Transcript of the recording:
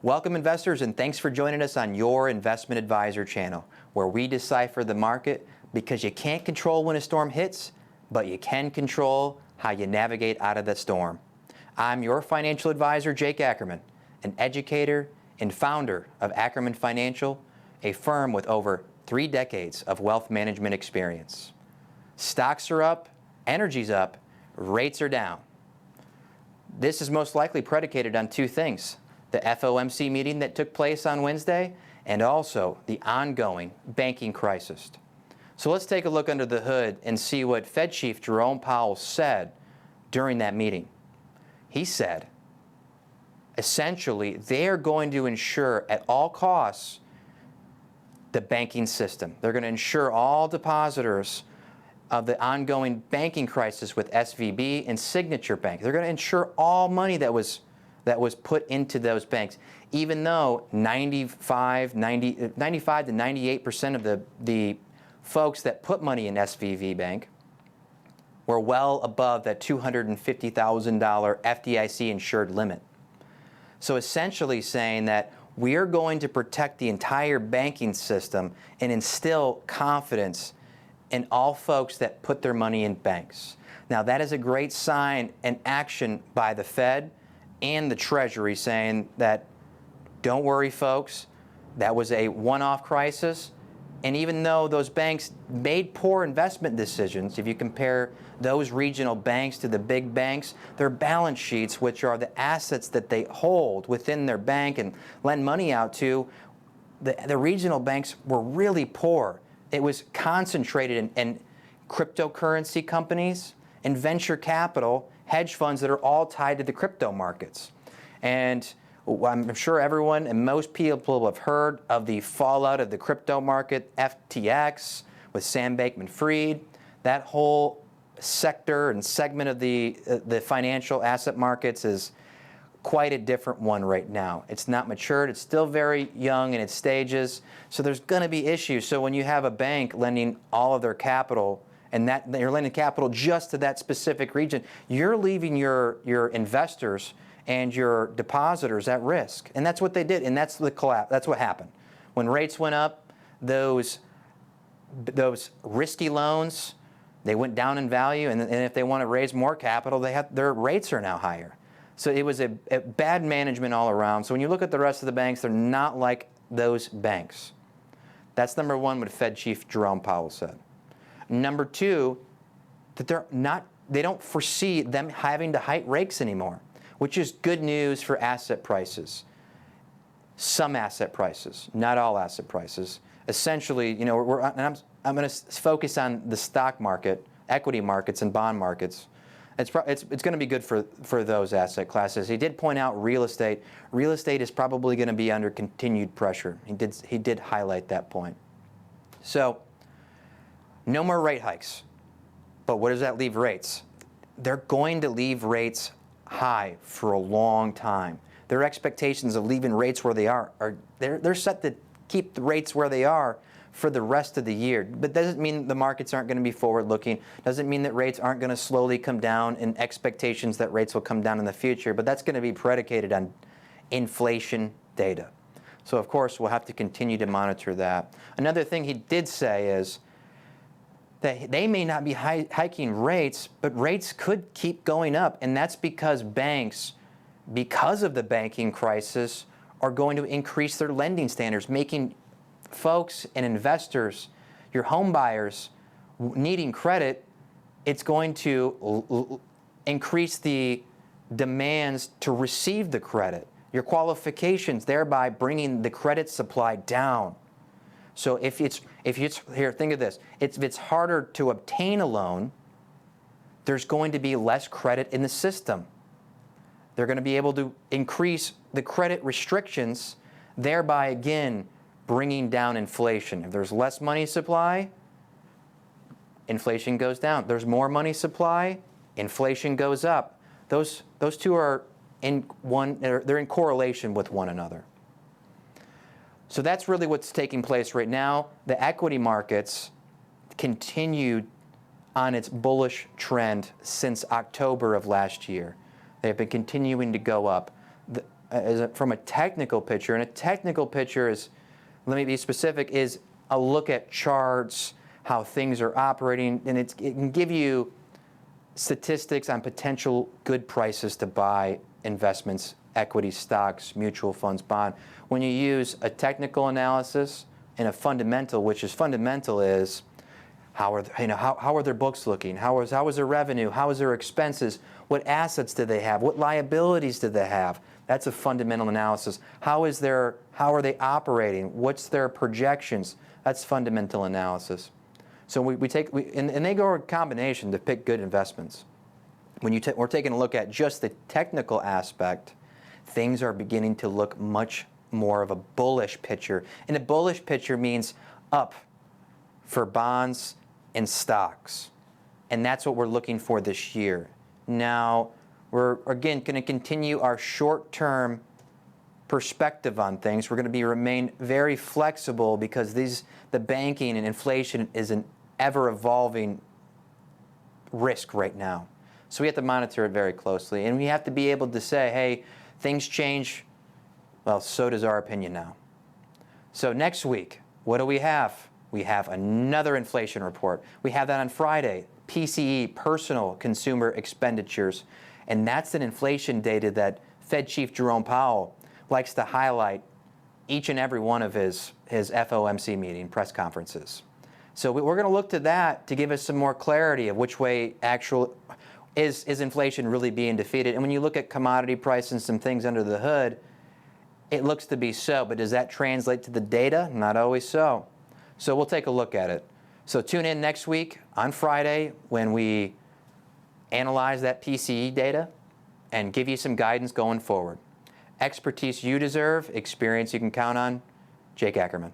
Welcome investors, and thanks for joining us on your Investment Advisor channel, where we decipher the market because you can't control when a storm hits, but you can control how you navigate out of the storm. I'm your financial advisor, Jake Ackerman, an educator and founder of Ackerman Financial, a firm with over 3 decades of wealth management experience. Stocks are up, energy's up, rates are down. This is most likely predicated on 2 things: the FOMC meeting that took place on Wednesday, and also the ongoing banking crisis. So let's take a look under the hood and see what Fed Chief Jerome Powell said during that meeting. He said, essentially, they are going to ensure at all costs the banking system. They're going to ensure all depositors of the ongoing banking crisis with SVB and Signature Bank. They're going to ensure all money that was put into those banks, even though 95 to 98% of the folks that put money in SVB Bank were well above that $250,000 FDIC insured limit. So essentially saying that we are going to protect the entire banking system and instill confidence in all folks that put their money in banks. Now that is a great sign and action by the Fed and the Treasury, saying that don't worry folks, that was a one-off crisis. And even though those banks made poor investment decisions, if you compare those regional banks to the big banks, their balance sheets, which are the assets that they hold within their bank and lend money out to, the regional banks were really poor. It was concentrated in cryptocurrency companies and venture capital, hedge funds that are all tied to the crypto markets. And I'm sure everyone and most people have heard of the fallout of the crypto market, FTX, with Sam Bankman-Fried. That whole sector and segment of the financial asset markets is quite a different one right now. It's not matured. It's still very young in its stages. So there's going to be issues. So when you have a bank lending all of their capital, and that you're lending capital just to that specific region, you're leaving your investors and your depositors at risk. And that's what they did, and that's the collapse. That's what happened. When rates went up, those risky loans, they went down in value, and if they want to raise more capital, their rates are now higher. So it was a bad management all around. So when you look at the rest of the banks, they're not like those banks. That's number one, what Fed Chief Jerome Powell said. Number 2, that they don't foresee them having to hike rates anymore, which is good news for asset prices. Some asset prices, not all asset prices. Essentially, you know, I'm going to focus on the stock market, equity markets, and bond markets. It's going to be good for those asset classes. He did point out real estate. Real estate is probably going to be under continued pressure. He did highlight that point. So, no more rate hikes. But where does that leave rates? They're going to leave rates high for a long time. Their expectations of leaving rates where they are they're set to keep the rates where they are for the rest of the year. But doesn't mean the markets aren't going to be forward-looking. Doesn't mean that rates aren't going to slowly come down and expectations that rates will come down in the future. But that's going to be predicated on inflation data. So, of course, we'll have to continue to monitor that. Another thing he did say is that they may not be hiking rates, but rates could keep going up. And that's because banks, because of the banking crisis, are going to increase their lending standards, making folks and investors, your home buyers needing credit, it's going to increase the demands to receive the credit. Your qualifications, thereby bringing the credit supply down. So if it's here, think of this. If it's harder to obtain a loan, there's going to be less credit in the system. They're going to be able to increase the credit restrictions, thereby again bringing down inflation. If there's less money supply, inflation goes down. There's more money supply, inflation goes up. Those two are they're in correlation with one another. So that's really what's taking place right now. The equity markets continued on its bullish trend since October of last year. They've been continuing to go up. from a technical picture, and a technical picture is, let me be specific, is a look at charts, how things are operating, and it can give you statistics on potential good prices to buy investments, equity, stocks, mutual funds, bond. When you use a technical analysis and a fundamental, which is fundamental is how are their books looking? How is their revenue? How is their expenses? What assets do they have? What liabilities do they have? That's a fundamental analysis. How are they operating? What's their projections? That's fundamental analysis. So and they go a combination to pick good investments. When we're taking a look at just the technical aspect, things are beginning to look much more of a bullish picture. And a bullish picture means up for bonds and stocks. And that's what we're looking for this year. Now, we're again going to continue our short-term perspective on things. We're going to remain very flexible because the banking and inflation is an ever-evolving risk right now. So we have to monitor it very closely. And we have to be able to say, hey, things change. Well, so does our opinion now. So next week, what do we have? We have another inflation report. We have that on Friday, PCE, personal consumer expenditures. And that's an inflation data that Fed Chief Jerome Powell likes to highlight each and every one of his FOMC meeting press conferences. So we're going to look to that to give us some more clarity of which way is inflation really being defeated. And when you look at commodity prices and some things under the hood, it looks to be so. But does that translate to the data? Not always so. So we'll take a look at it. So tune in next week on Friday when we analyze that PCE data and give you some guidance going forward. Expertise you deserve, experience you can count on. Jake Ackerman.